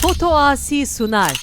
Foto Asi sunar.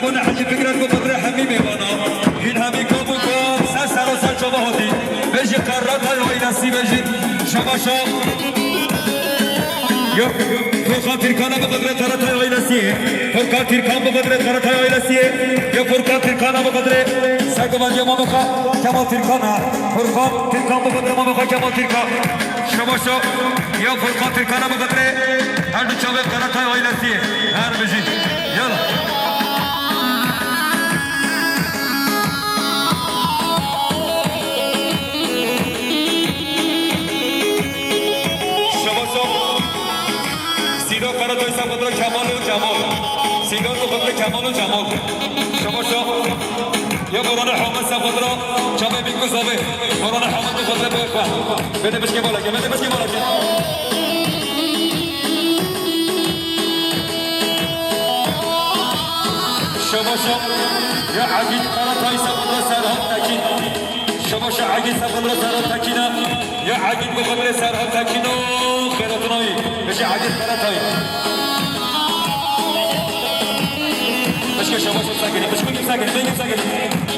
زبان حجی فکرت کو قدر همی میوانا این همی کو بو سر و سر شما هاتی بجی قرات های وی نصیب بجی شما یا فرقان ترکان بقدر قرات های وی نصیب فرقان ترکان بقدر قرات های وی نصیب یا فرقان ترکان بقدر سگوان یا مامخا کمال ترکان فرقان ترکان بقدر مامخا کمال ترکان شما یا فرقان ترکان بقدر هر دو چاوه قرات های وی نصیب هر بجی یالا سیگار رو بقدر کمال و جمال شما یا قرآن حامد سفاد را چامه بینگو زابه قرآن حامد رو بقدر بقدر بده بشکه بالا که بده بشکه بالا که شما یا عقید قرآن های سفاد را سرها تکین شما عقید سفاد را سرها تکینه یا عقید بقدر سرها تکین و خیراتونایی بشه عقید قرآن های شما شو ساكنين مش كنتم ساكنين بينكم ساكنين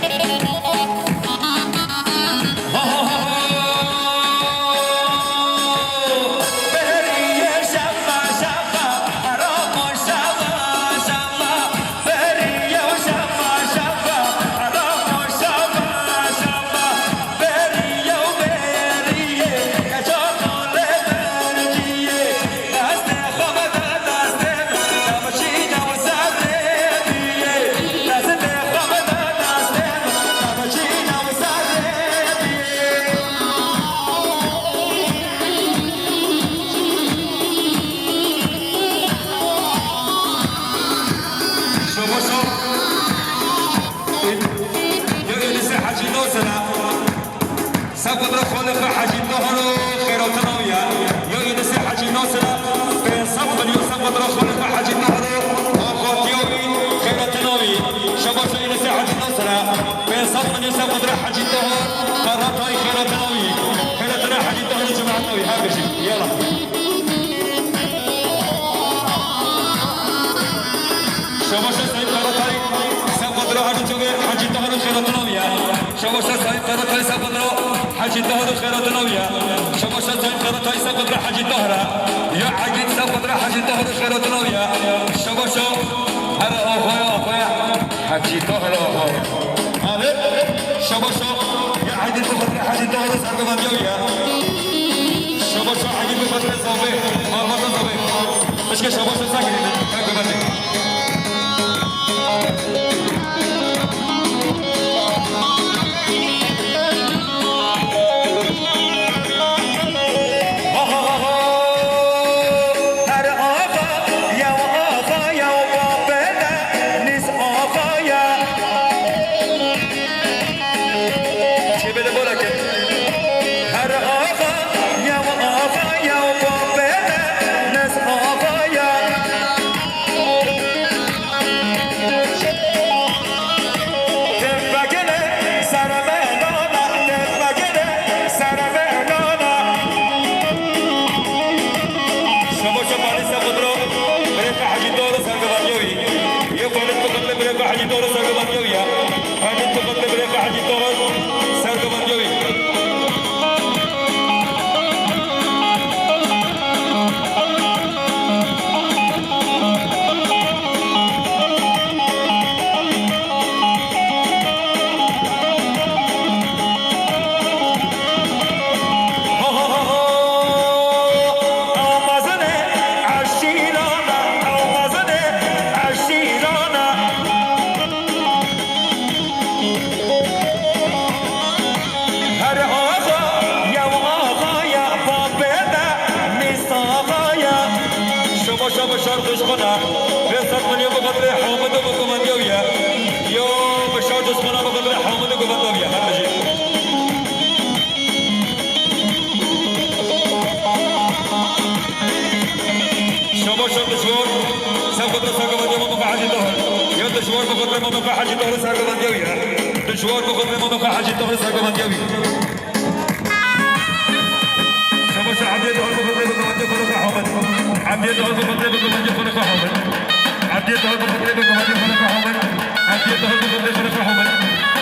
سبقدر خالق حجی نهر خیراتناویه یا این سه حجی ناصره به سبقدر یا سبقدر خالق حجی نهر آقاتیوی خیراتناوی شما این سه حجی ناصره به سبقدر یا سبقدر حجی نهر قراتای خیراتناوی خیراتنا حجی نهر جماعتناوی هر بشی یالا شما سعید قراتای سبقدر حجی نهر خیراتناویه شما سعید قراتای سبقدر حجي الدهر خيرات نوية شما شزين خيرات هاي سقدر حجي الدهر يا عقيد سقدر حجي الدهر خيرات نوية شما شو هذا أخويا حجي الدهر هذا شما شو يا عقيد سقدر حجي الدهر سقدر نوية شما شو عقيد سقدر زوبي ما زوبي مش كشما شو ساكنين شرطش خنا بيصل من يوم قدر حامد وكمانيويا يوم شرطش خنا بقدر حامد وكمانيويا هذا شما شرطش ور سبقدر ساقمانيو ما بقى حاجة ظهر يا دشوار بقدر ما بقى حاجة ظهر ساقمانيويا دشوار بقدر ما بقى حاجة ظهر ساقمانيويا شما شعبية ظهر بقدر وكمانيو خلق حامد عبد الله بن قتيبة بن حامد عبد الله بن قتيبة بن حامد عبد يظهر بفضل خلف حمد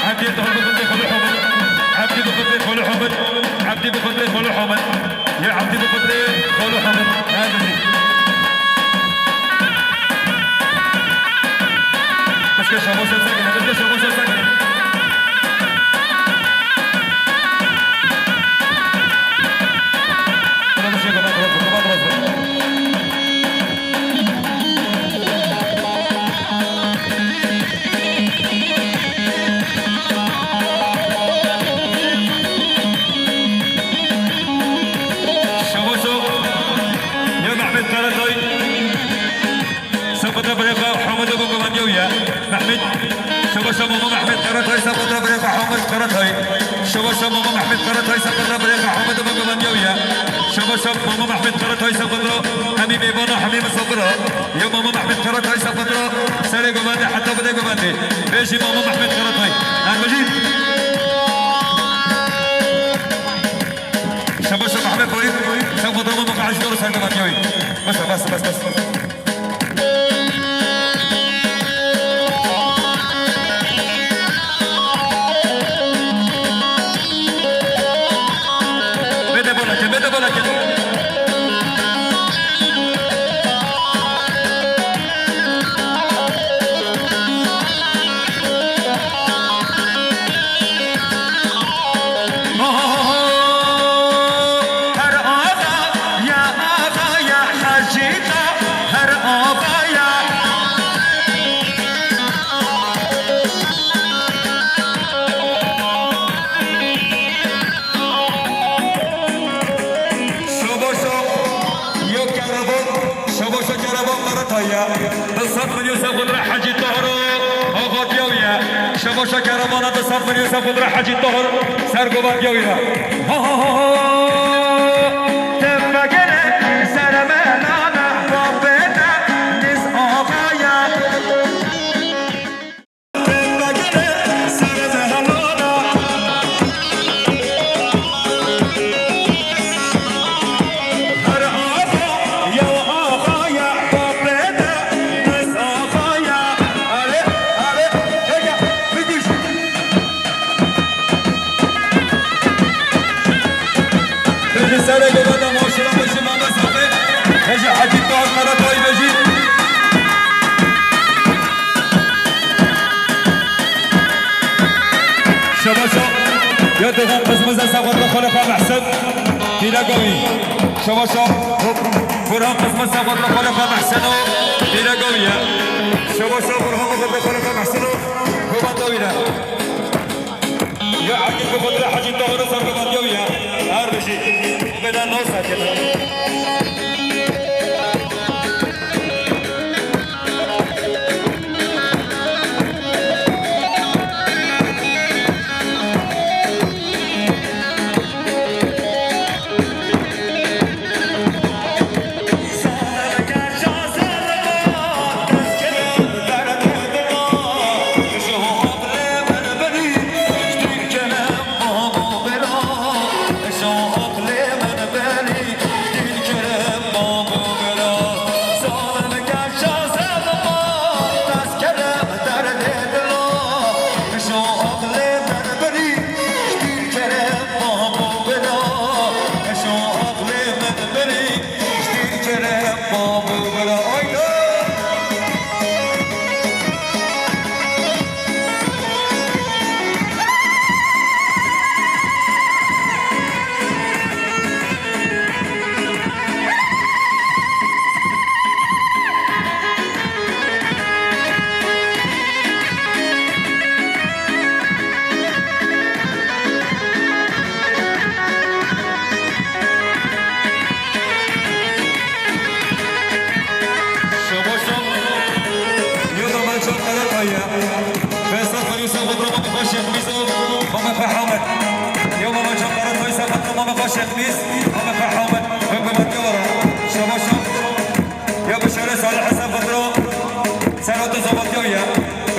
عبد يظهر بفضل خلف حمد عبد بفضل خلف حمد عبد بفضل خلف حمد يا عبد بفضل خلف حمد هذا اللي بس كش ابو ساكن بس كش ابو ساكن انا مش كمان رزق محمد شباب ماما محمد قرطاي سقط بريق حمد قرطاي شباب ماما محمد قرطاي سقط بريق حمد بقى جويا شباب ماما محمد قرطاي سقط حبيبي بنا حبيب صبرا يا ماما محمد قرطاي سقط سري قبادي حتى بدي قبادي بيجي ماما محمد قرطاي المجيد شباب محمد فريد سقط ماما قاعد يدور سري قبادي جوي بس شباشا كرمانة تصرف من يوسف قدرة حاج الطهر سرقوبان جويرا تفكر سرمانا بابنا نس آقايا تفكر سرمانا هر آقا يا آقايا بابنا نس آقايا سر گودا ماشرا بشی ماما ساقه هجی حجی طاق مرا توی بجی شباشا یا دقیقا قسمز سقط رو خلفا محسن دینا قوی شباشا برهان قسمز سقط رو خلفا محسن دینا قوی شباشا برهان قسمز خلفا محسن قوبان دوینا یا حجی بفضل حجی طاق رو سر قوبان دوینا هر بشی بدن نوسا كده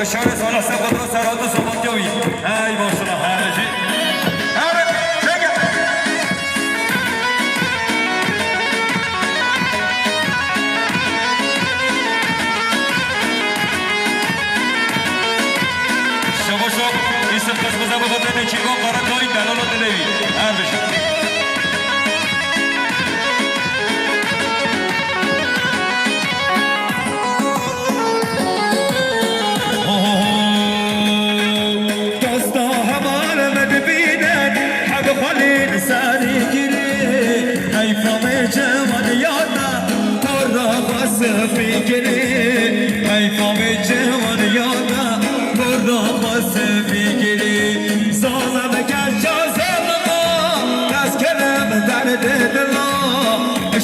بشار صالح سقط سرات صوت جوي هاي ما شاء الله هذا شيء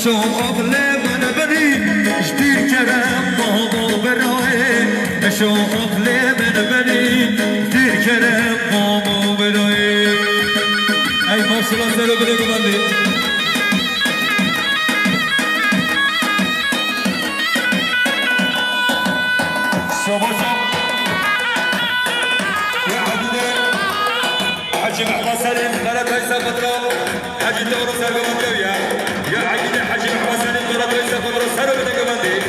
شوق لمن بني جدير كرم ماما برای شوق لمن بني جدير كرم ماما برای ای ماشاءالله سلام بده بندی شما يا حبيبي حجي محمد سليم قرأت هيسا فترة حجي دورو سرقة مكوية يا عقيدة حجي محمد سليم قرأت هيسا فترة سرقة مكوية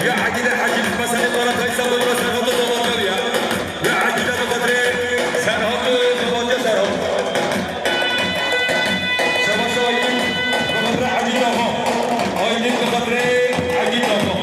يا عقيدة حجي محمد سليم قرأت هيسا فترة سرقة مكوية يا عقيدة بقدري سرقة مكوية سرقة شما شوين بقدري حجي دورو هايلين بقدري حجي دورو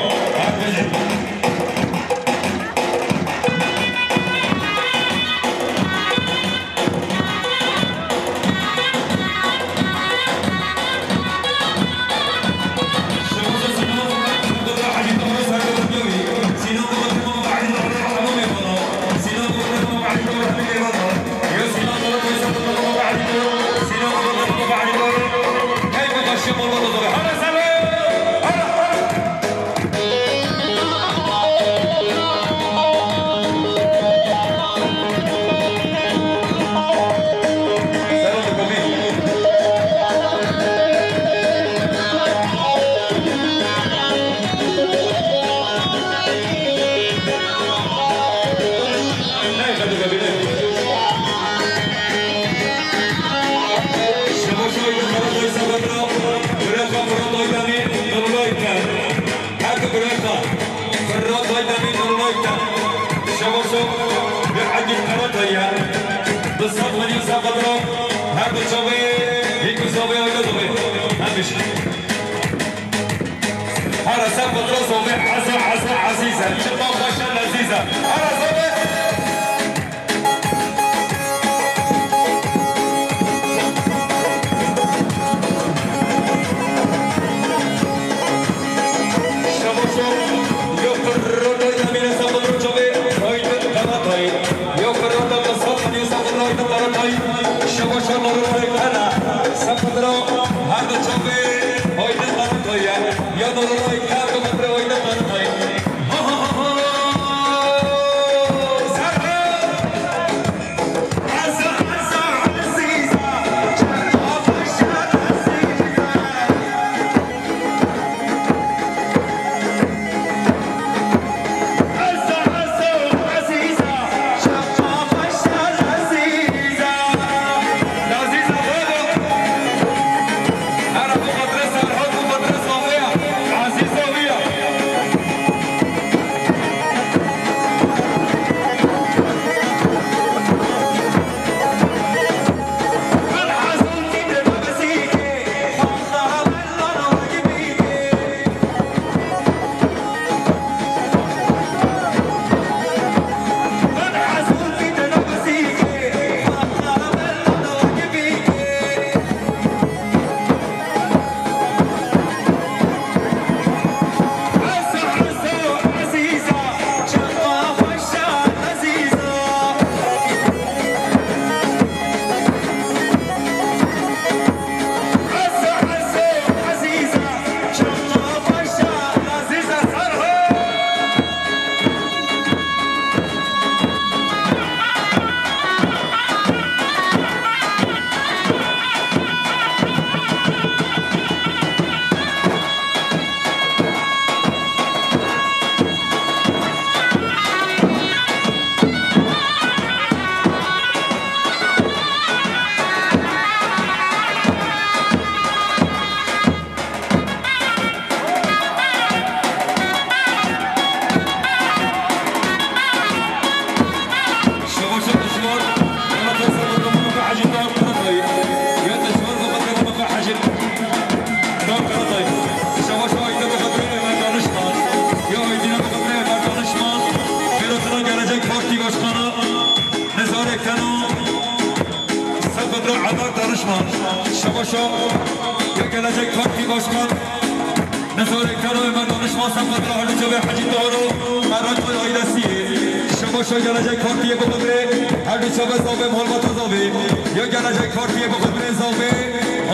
یا gelecek partiye bu kadar zalbe,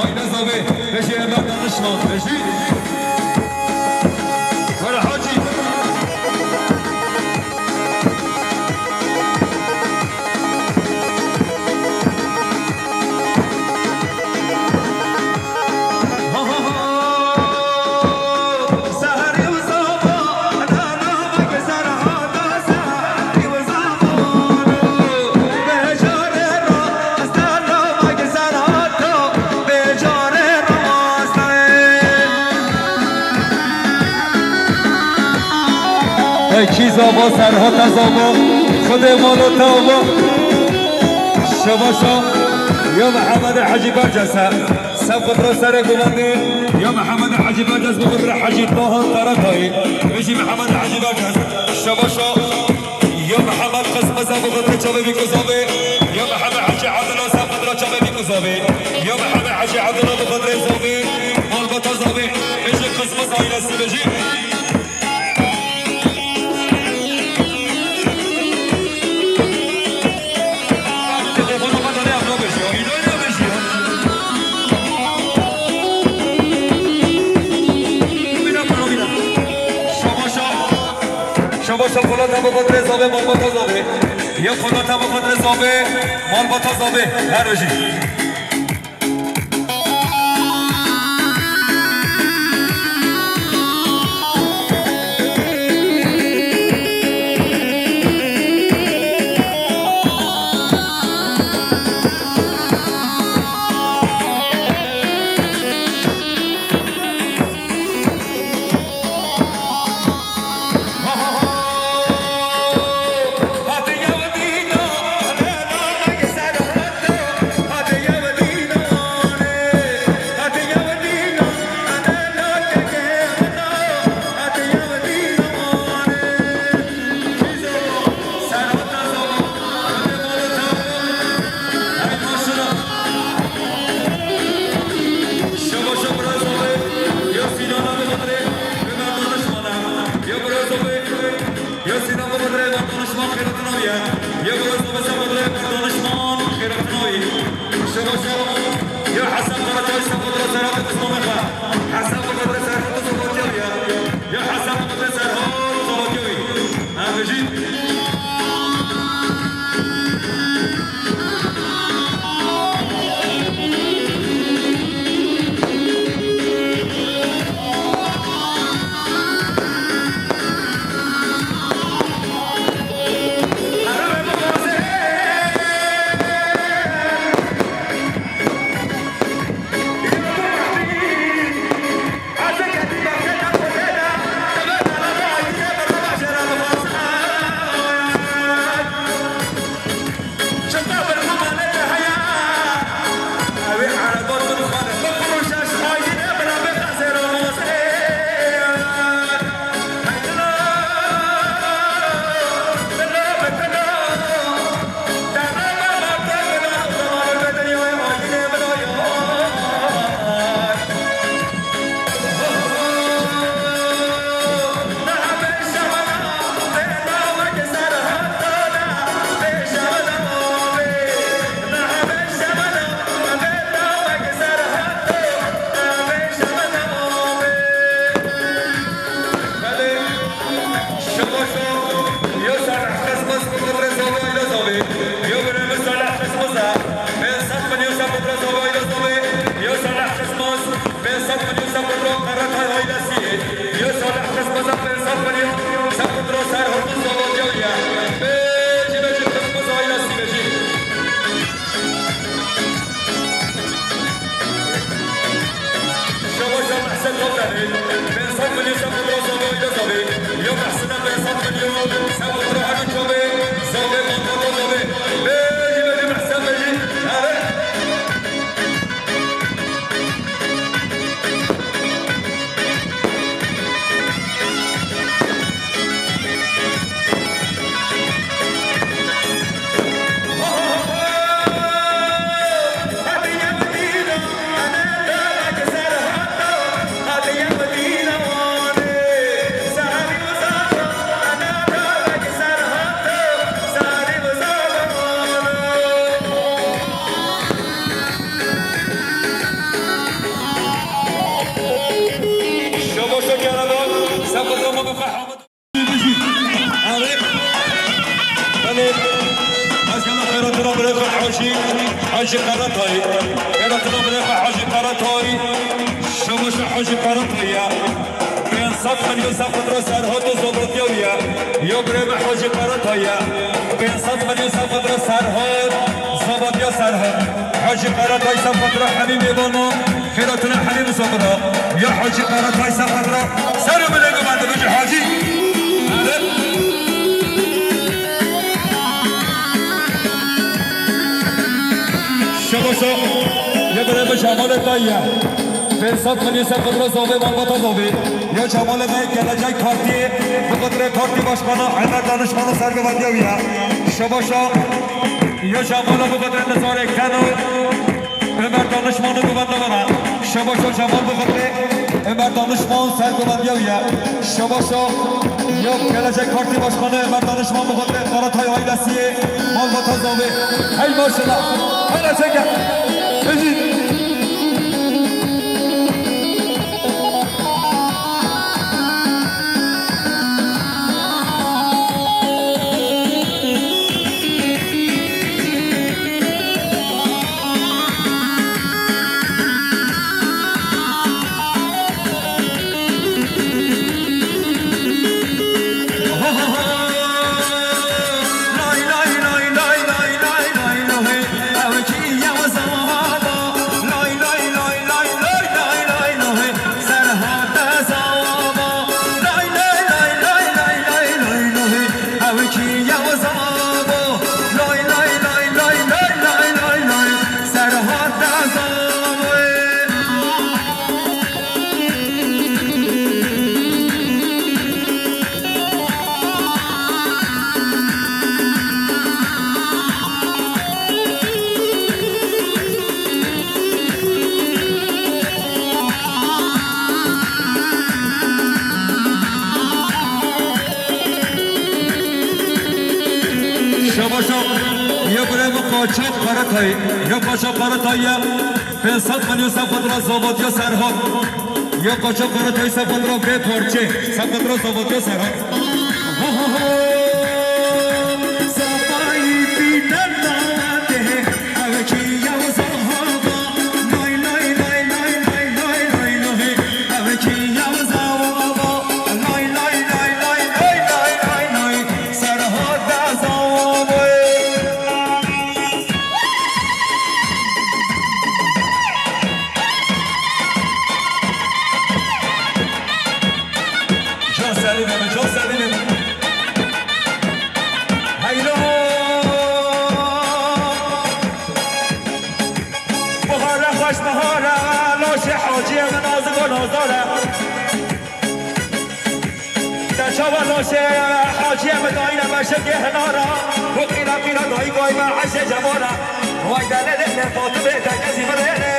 aynı zalbe, beşe evvel danışma, beşi. اکیز آبا سرحات از آبا خود مالوت آبا شباشا یا محمد حجی برجسه سبقت را سر گمانده یا محمد حجی برجس بقدر حجی طاهر قرطایی بشی محمد حجی برجس شباشا یا محمد قسمزه بقدر چابه بیکزابه یا محمد حجی عدلا سبقت را چابه بیکزابه یا محمد حجی عدلا بقدر زابه مالبتا زابه بشی قسمزه ایلسی بشی شباشا فلات هم بخاطر زابه مال باتا زابه یا فلات هم بخاطر زابه مال باتا زابه هر بشی حاجی قرطایی قرطنا بلغ حاجی قرطایی شموش حاجی قرطایی بین صد ملیون سفت را سرهات و زبردیویا یا بریم حاجی قرطایی بین صد ملیون سفت را سرهات زبردیا سرهات حاجی قرطایی سفت را حمیم بانو خیراتنا حمیم سفت را یا حاجی قرطایی سفت را سر بلغ من بجی حاجی شباشا یه بره به شمال داییه فرسات منی سر قدر زاوه مالباتا زاوه یا شمال دایی گلجای کارتی به قدر کارتی باشخانا عمر دانشخانا سر ببندی ویه شباشا یا شمال به قدر نظار کنو عمر دانشمانو ببنده برن شباشا شمال به قدر عمر دانشمان سر ببندی ویه شباشا یا گلجای کارتی باشخانه عمر دانشمان به قدر قرات های های دستیه مالباتا زاوه هی ماشالله هلا چکه بجید قاچاق قراتای یا قاچاق قراتای پنسات ملیون سفادرا زابادیا سرحال یا قاچاق قراتای سفادرا به پارچه سفادرا زابادیا سرحال صفایی بیدن داده اوه کی یا زهابا لای لای لای لای لای لای لای لای اوه کی یا زهابا لای لای لای لای لای لای لای لای سرحال دا زهابا حاجی مداینه باشه که هنارا و قیلا قیلا دایی گای با عشه جمالا وای دل فاطمه تکزی بره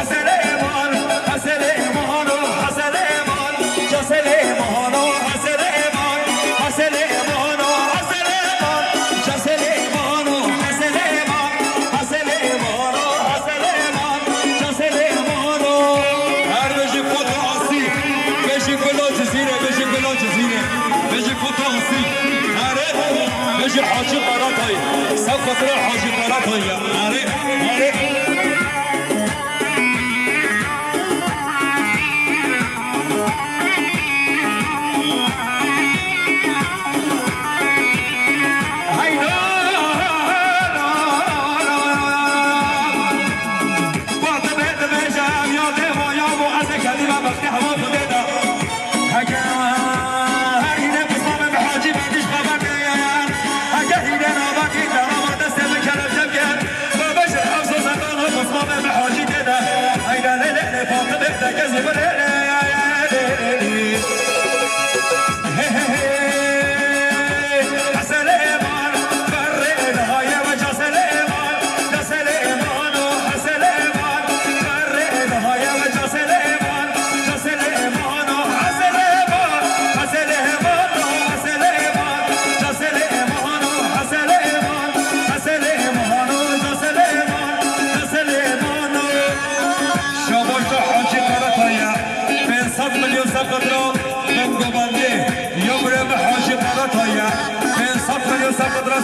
حسن ایمان حسن ایمان حسن ایمان جسل ایمان حسن ایمان حسن ایمان حسن ایمان جسل ایمان حسن ایمان حسن ایمان حسن ایمان جسل ایمان هر بشی فوتاسی بشی بلوچ زیره بشی بلوچ زیره بشی فوتاسی هره بشی حاجی قراتای سب فکر حاجی قراتای هره هره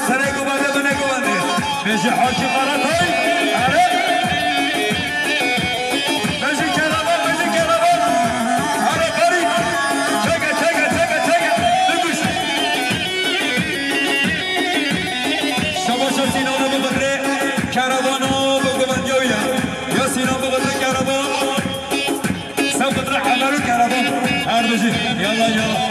سره گوبنده بنه گوبنده بشه حاجی قراتای آره بشه کلابان بشه کلابان آره باری چگه چگه چگه چگه بگوش شباشا سینانو بقدره کربانو بگوبندی یا سینان بقدره کربان بجي يلا يلا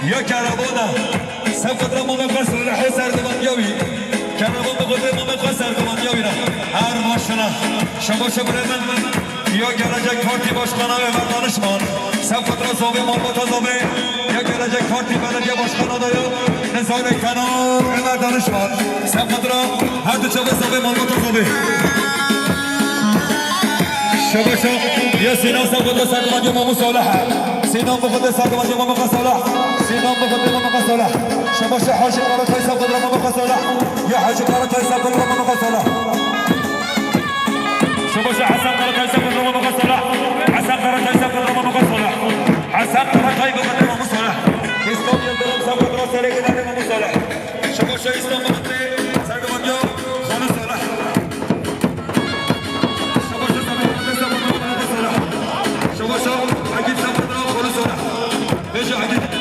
یا کربانه سبقت را مام قصر لحو سردمان یاوی کربان بقدر مام قصر سردمان یاوی را هر ماشنه شما شبره من یا gelecek parti başkanı ve vatandaşman sefkat ra zobe malbata zobe ya gelecek parti belediye başkanı adayı Nezare Kenan Ömer Danışman sefkat ra her dü çabı zobe malbata zobe şabaşa ya Sinan sefkat ra serdman ya Mamu Salah'a Sinan bu kadar serdman ya Mamu Salah Sinan bu kadar Mamu Salah şabaşa Hacı Karatay sefkat ra Mamu Salah ya Hacı Karatay sefkat ra Mamu Salah شباشا حسن قرطاي سفر رمضان صلاح حسن قرطاي سفر رمضان صلاح حسن قرطاي بقدر رمضان صلاح اسلام يلدرم سفر راسه لكن رمضان صلاح شباشا اسلام بقدر سعد منجو خالد صلاح شباشا سفر رمضان صلاح شباشا عقيد سفر خالد صلاح بيجي عقيد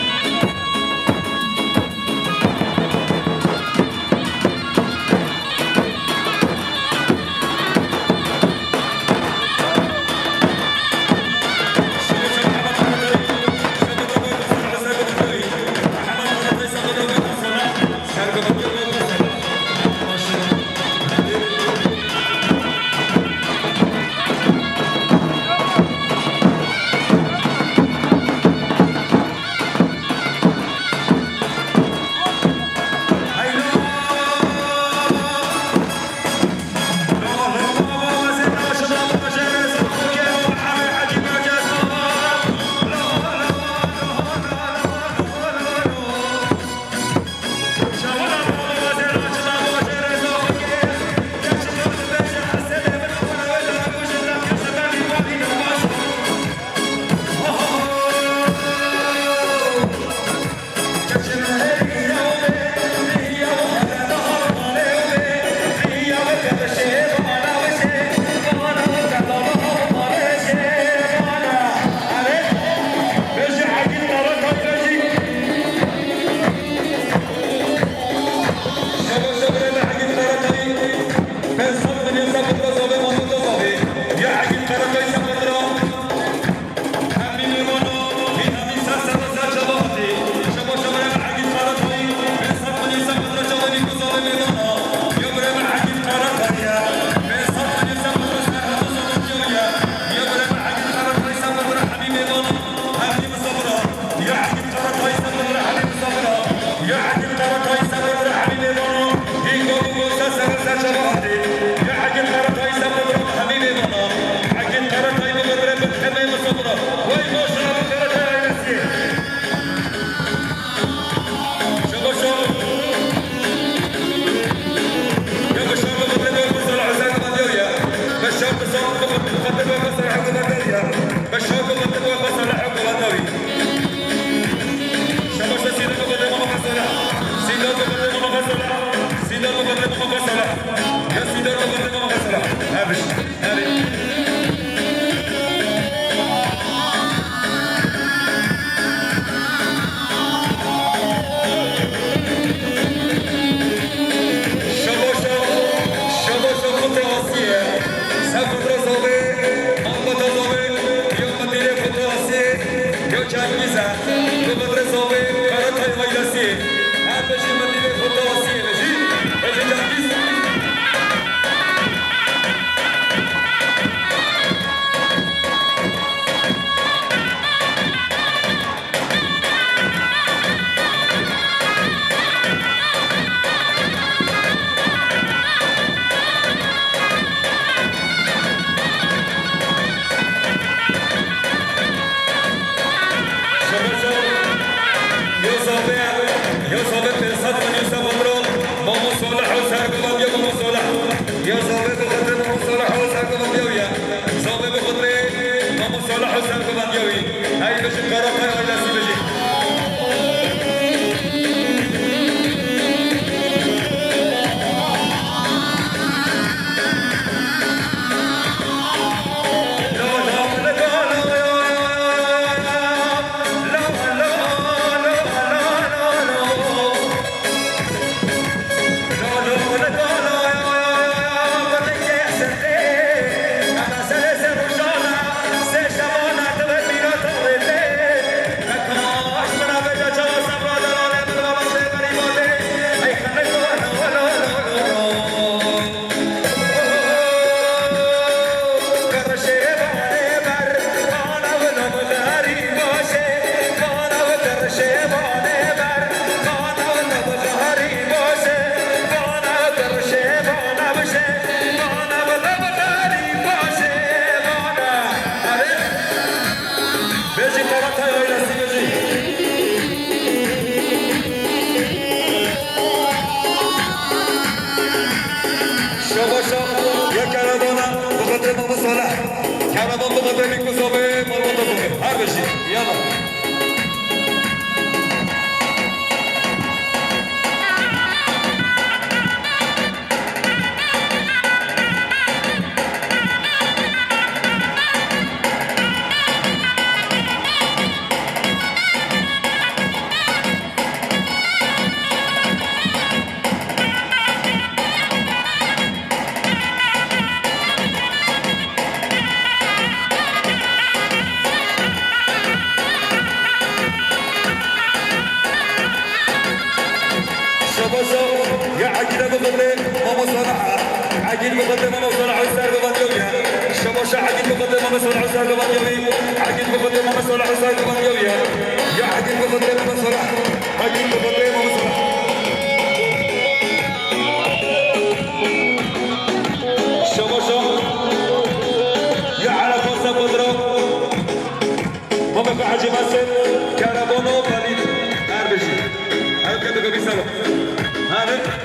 كربون بقدر میکوزه مربوط بزنه هر بشی یالا يا عجينة بقدر ماما صنعها عجين بقدر ماما صنع وسار ببنديويا شباشة عجين بقدر ماما صنع وسار ببنديويا عجين بقدر ماما صنع وسار ببنديويا يا عجين بقدر ماما صنع عجين بقدر ماما صنع شباشة يا على فرصة قدرة ماما كعجي مسل كربونو بليد أربشي هل كده بيسالو هذا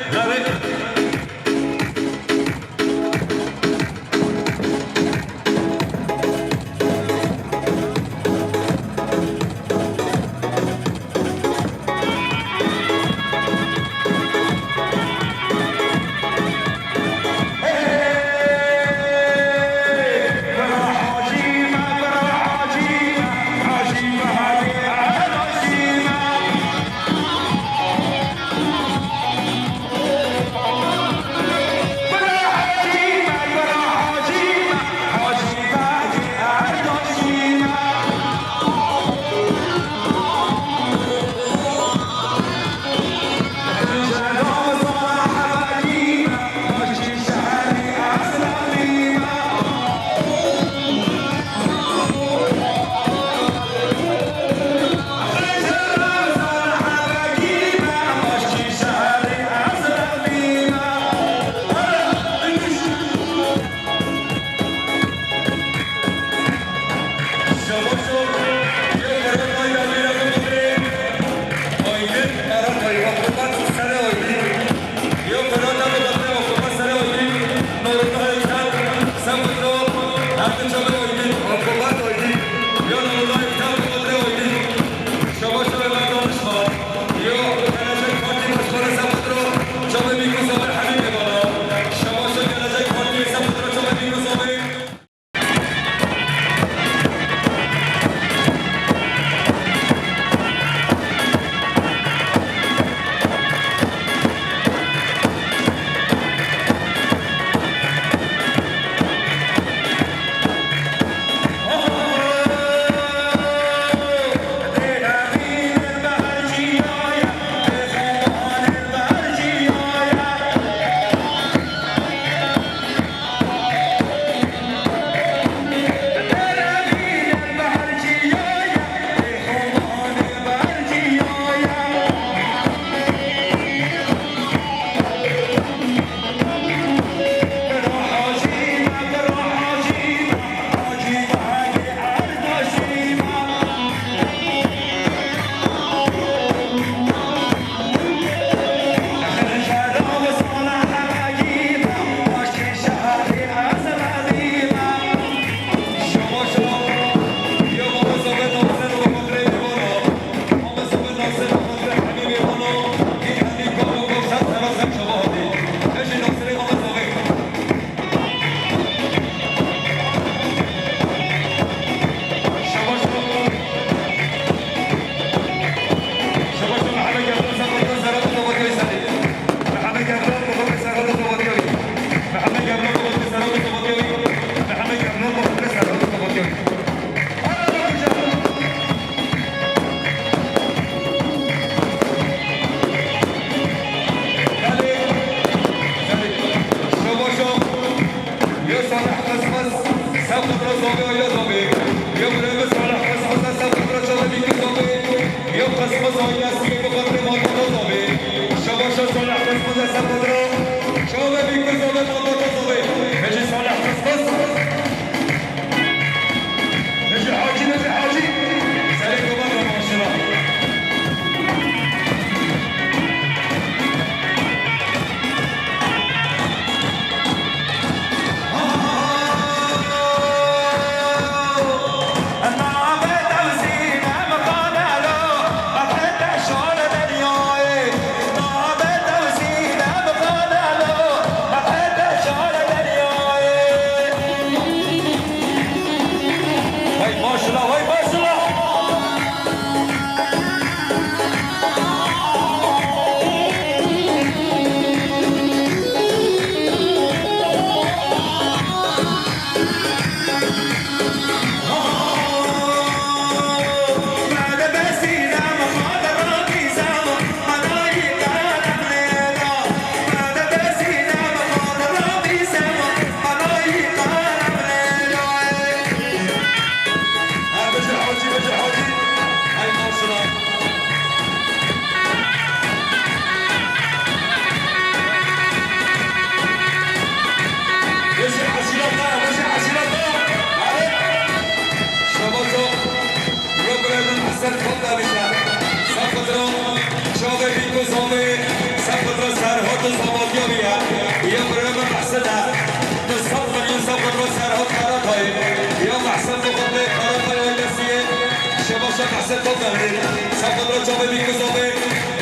سقط رجب بيكوزوبي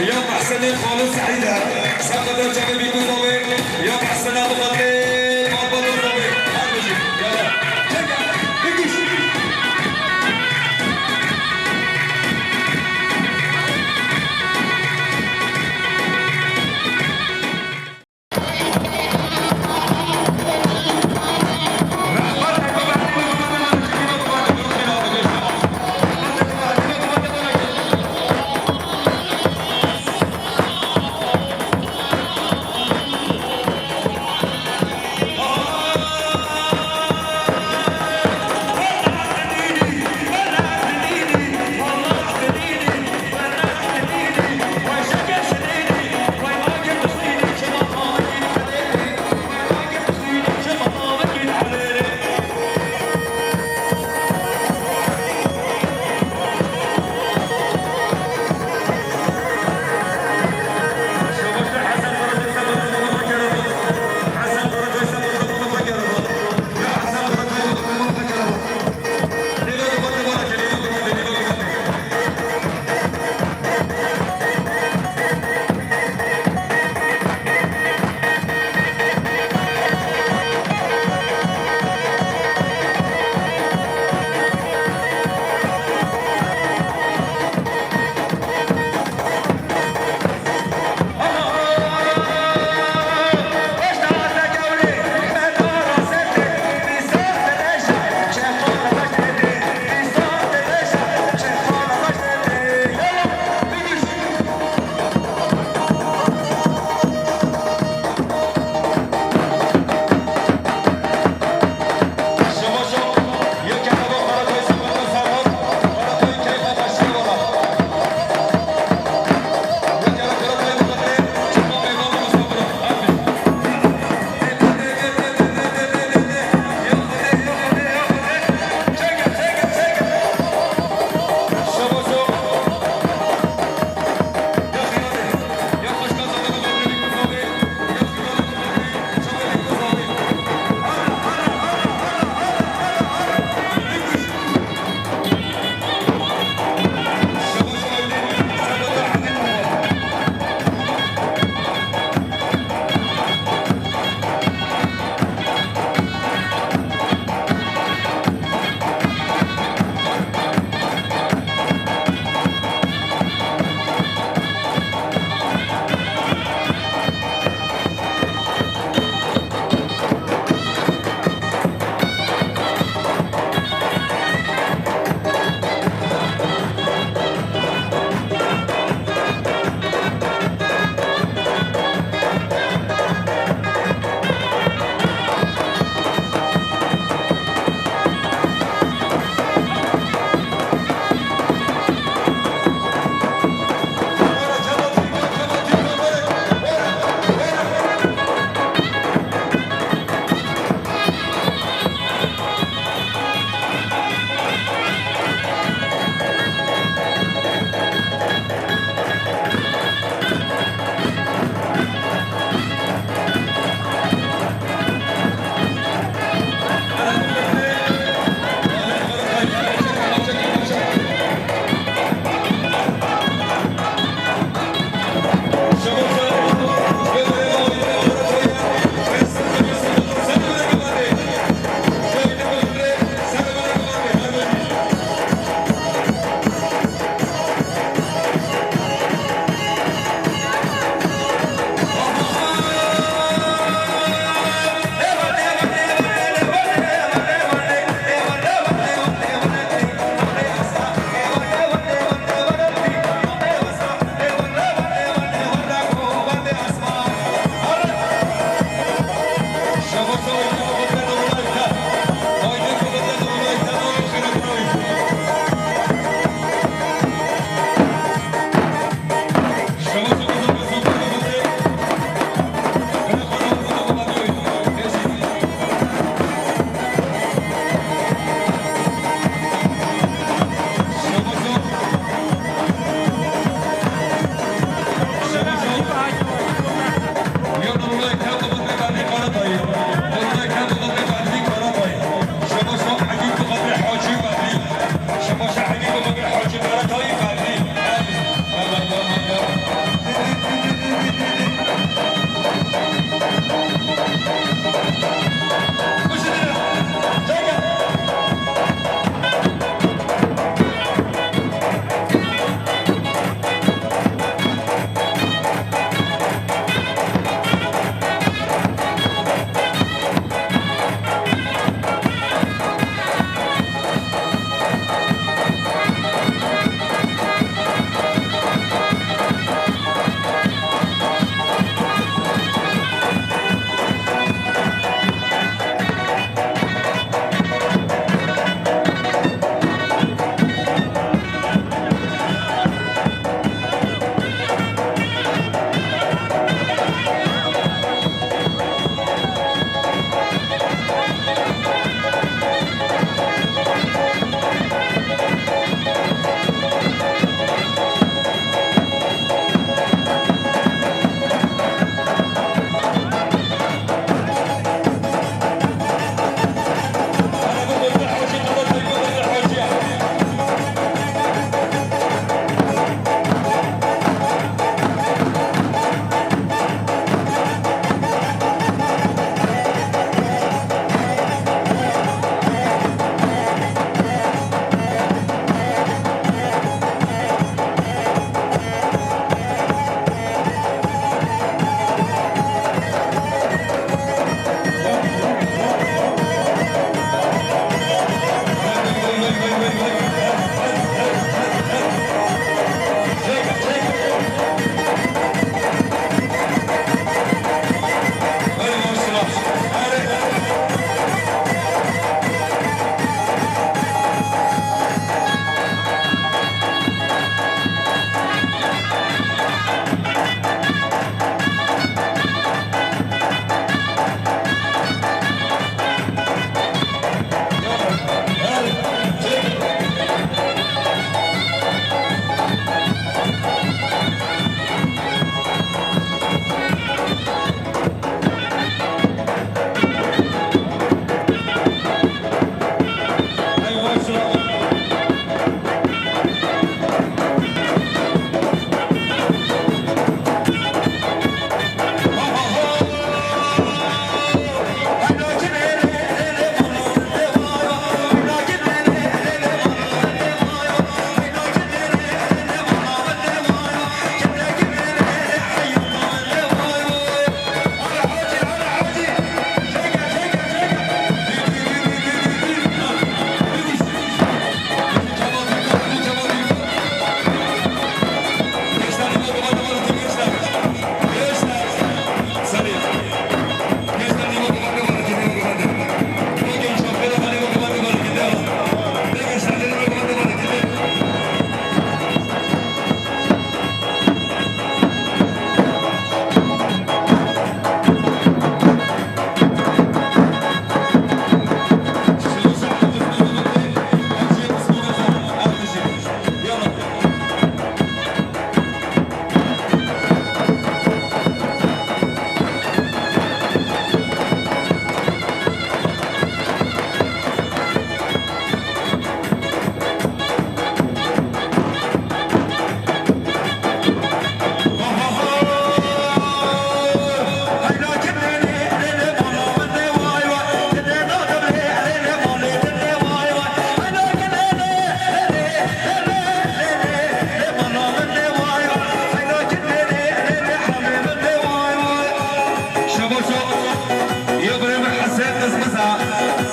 يا محسن خالص سعيدة سقط رجب بيكوزوبي يا محسن ابو خطيب محمد الربي يلا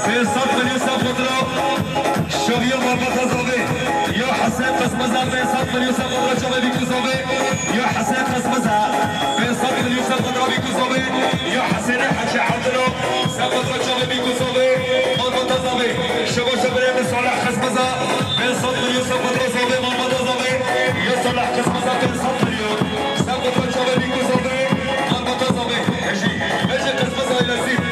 فيصل بن يوسف مضرو شوقي مربط زوبي يا حسين قسمزة فيصل بن يوسف مضرو شوقي بيكو زوبي يا حسين قسمزة فيصل بن يوسف مضرو بيكو زوبي يا حسين حشا عبدلو سبضرو شوقي بيكو زوبي مربط زوبي شوقي شبرين صالح قسمزة فيصل بن يوسف مضرو زوبي مربط زوبي يا صالح قسمزة فيصل بن يوسف سبضرو شوقي بيكو زوبي مربط زوبي اجي قسمزة الى زيد